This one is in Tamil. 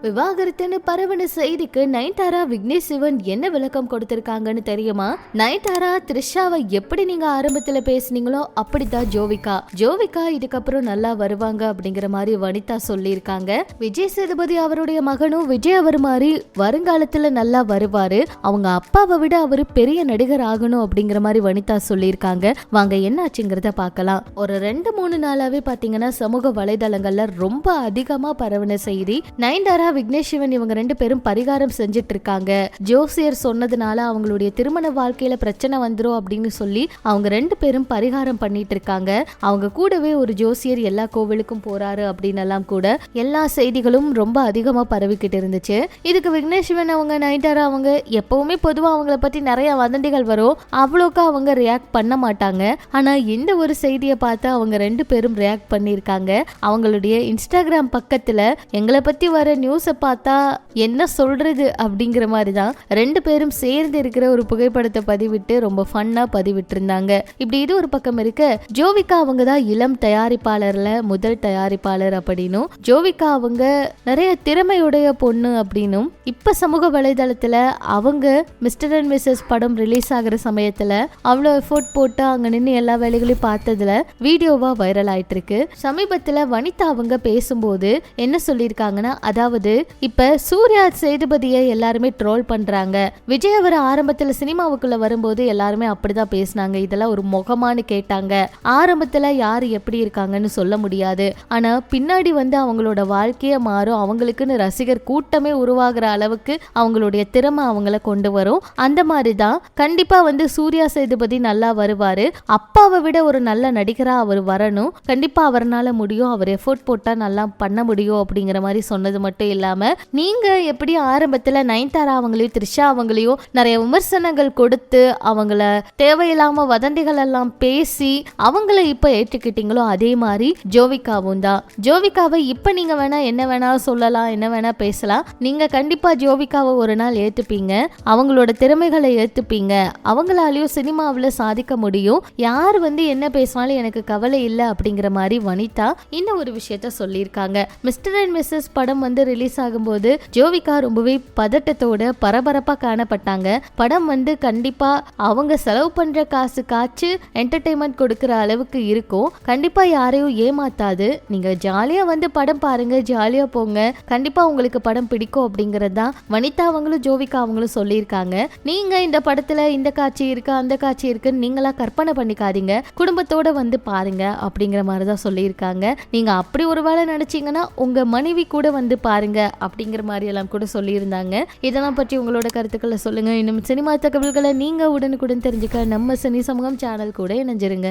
விவாகரத்துன்னு பரவன செய்திக்கு நயன்தாரா விக்னேஷ் சிவன் என்ன விளக்கம் கொடுத்திருக்காங்கன்னு தெரியுமா? நயன்தாரா த்ரிஷாவை எப்படி நீங்க ஆரம்பத்துல பேசுனீங்களோ அப்படித்தான் ஜோவிகா இதுக்கப்புறம் நல்லா வருவாங்க அப்படிங்கிற மாதிரி வனிதா சொல்லியிருக்காங்க. விஜய் சேதுபதி அவருடைய மகனும் விஜய் அவர் மாதிரி வருங்காலத்துல நல்லா வருவாரு, அவங்க அப்பாவை விட அவரு பெரிய நடிகர் ஆகணும் அப்படிங்கிற மாதிரி வனிதா சொல்லியிருக்காங்க. வாங்க என்னாச்சுங்கிறத பார்க்கலாம். ஒரு 2-3 நாளாவே பாத்தீங்கன்னா சமூக வலைதளங்கள்ல ரொம்ப அதிகமா பரவன செய்தி, நயன்தாரா விக்னேஷ் சிவன் இவங்க 2 பேரும் பரிகாரம் செஞ்சுட்டு இருக்காங்க, ஜோசியர் சொன்னதுனால அவங்களுடைய திருமண வாழ்க்கையில பிரச்சனை வந்துரும் அப்படின்னு சொல்லி அவங்க 2 பேரும் பரிகாரம் பண்ணிட்டு இருக்காங்க. அவங்க கூடவே ஒரு ஜோசியர் எல்லா கோவிலுக்கும் போறாரு அப்படின்னு எல்லாம் கூட எல்லா செய்திகளும் ரொம்ப அதிகமா பரவிக்கிட்டு இருந்துச்சு. இதுக்கு விக்னேஷ் சிவன் அவங்க நயன்தாரா அவங்க எப்பவுமே பொதுவா அவங்கள பத்தி நிறைய வதந்திகள் வரும், அவ்வளோக்கா அவங்க ரியாக்ட் பண்ண மாட்டாங்க. ஆனா இந்த ஒரு செய்தியை பார்த்து அவங்க 2 பேரும் ரியாக்ட் பண்ணிருக்காங்க. அவங்களுடைய இன்ஸ்டாகிராம் பக்கத்துல எங்களை பத்தி வர நியூஸை பார்த்தா என்ன சொல்றது அப்படிங்கிற மாதிரி தான் 2 பேரும் சேர்ந்து இருக்கிற ஒரு புகைப்படத்தை பதிவிட்டு ரொம்ப ஃபன்னா பதிவிட்டு இருந்தாங்க. இப்படி இது ஒரு பக்கம் இருக்கு. ஜோவிகா அவங்க தான் இளம் தயாரிப்பாளர்ல முதல் தயாரிப்பாளர் அப்படின்னும், ஜோவிகா அவங்க நிறைய திறமையுடைய பொண்ணு அப்படின்னும் இப்ப சமூக வலைதளத்துல அவங்க மிஸ்டர் அண்ட் மிஸ்ஸஸ் படம் ரிலீஸ் ஆகிற சமயத்துல அவ்வளோ எஃபோர்ட் போட்டு அங்க நின்று எல்லா வேலைகளையும் பார்த்ததுல வீடியோவா வைரல் ஆயிட்டு இருக்கு. சமீபத்துல வனிதா அவங்க பேசும்போது என்ன சொல்லியிருக்காங்கன்னா, அதாவது இப்ப சூர்யா சேதுபதியை எல்லாருமே ட்ரோல் பண்றாங்க, விஜய் அவர் ஆரம்பத்துல சினிமாவுக்குள்ள வரும்போது எல்லாருமே அப்படிதான் பேசினாங்க, இதெல்லாம் ஒரு முகமானு கேட்டாங்க, ஆரம்பத்துல யாரு எப்படி இருக்காங்கன்னு சொல்ல முடியாது, ஆனா பின்னாடி அவங்களோட வாழ்க்கைய மாறும், அவங்களுக்குன்னு ரசிகர் கூட்டமே உருவாகிற அளவுக்கு அவங்களுடைய திறமை அவங்கள கொண்டு வரும். அந்த மாதிரிதான் கண்டிப்பா சூர்யா சேதுபதி நல்லா வருவாரு, அப்பாவை விட ஒரு நல்ல நடிகரா அவர் வரணும், கண்டிப்பா அவர்னால முடியும், அவர் எஃபோர்ட் போட்டா நல்லா பண்ண முடியும் அப்படிங்கிற மாதிரி சொன்னது மட்டும் இல்லாம, நீங்க எப்படி ஆரம்பத்துல நயன்தாரா அவங்களையும் த்ரிஷா அவங்களையும் நிறைய விமர்சனங்கள் கொடுத்து அவங்கள தேவையில்லாம வதந்திகள் எல்லாம் பேசி அவங்கள இப்ப ஏற்றுக்கிட்டீங்களோ அதே மாதிரி ஜோவிகாவும் தான். ஜோவிகாவை இப்ப நீங்க வேணா என்ன வேணா சொல்லலாம், என்ன வேணா பேசலாம், நீங்க கண்டிப்பா ஜோவிகாவை ஒரு நாள் ஏத்துப்பீங்க, அவங்களோட திறமைகளை ஏத்துப்பீங்க, அவங்களாலையும் சினிமாவில் சாதிக்க முடியும், யார் என்ன பேசினாலும் எனக்கு கவலை இல்லை அப்படிங்கிற மாதிரி வனிதா இன்னும் ஒரு விஷயத்த சொல்லியிருக்காங்க. மிஸ்டர் அண்ட் மிஸ்ஸஸ் படம் ரிலீஸ் ஆகும்போது ஜோவிகா ரொம்பவே பதட்டத்தோட பரபரப்பா காணப்பட்டாங்க. படம் கண்டிப்பா அவங்க செலவு பண்ற காசு காச்சு என்டர்டைன்மெண்ட் கொடுக்கிற அளவுக்கு இருக்கும், கண்டிப்பா யாரையும் ஏமாத்தாது, நீங்க ஜாலியா படம் பாருங்க, ஜாலியா போங்க, கண்டிப்பா உங்களுக்கு படம் பிடிக்கும் அப்படிங்கறது தான் வனிதா அவங்களும் ஜோவிகா அவங்களும் சொல்லியிருக்காங்க. நீங்க இந்த படத்துல இந்த காட்சி இருக்கு அந்த காட்சி இருக்குன்னு நீங்களா கற்பனை பண்ணிக்காதீங்க, குடும்பத்தோட பாருங்க அப்படிங்கிற மாதிரிதான் சொல்லியிருக்காங்க. நீங்க அப்படி ஒருவேளை நினைச்சீங்கன்னா உங்க மனைவி கூட பாருங்க அப்படிங்கிற மாதிரி எல்லாம் கூட சொல்லியிருந்தாங்க. இதெல்லாம் பற்றி உங்களோட கருத்துக்களை சொல்லுங்க. இன்னும் சினிமா தகவல்களை நீங்க உடனுக்குடன் தெரிஞ்சுக்க நம்ம சினி சமூகம் சேனல் கூட இணைஞ்சிருங்க.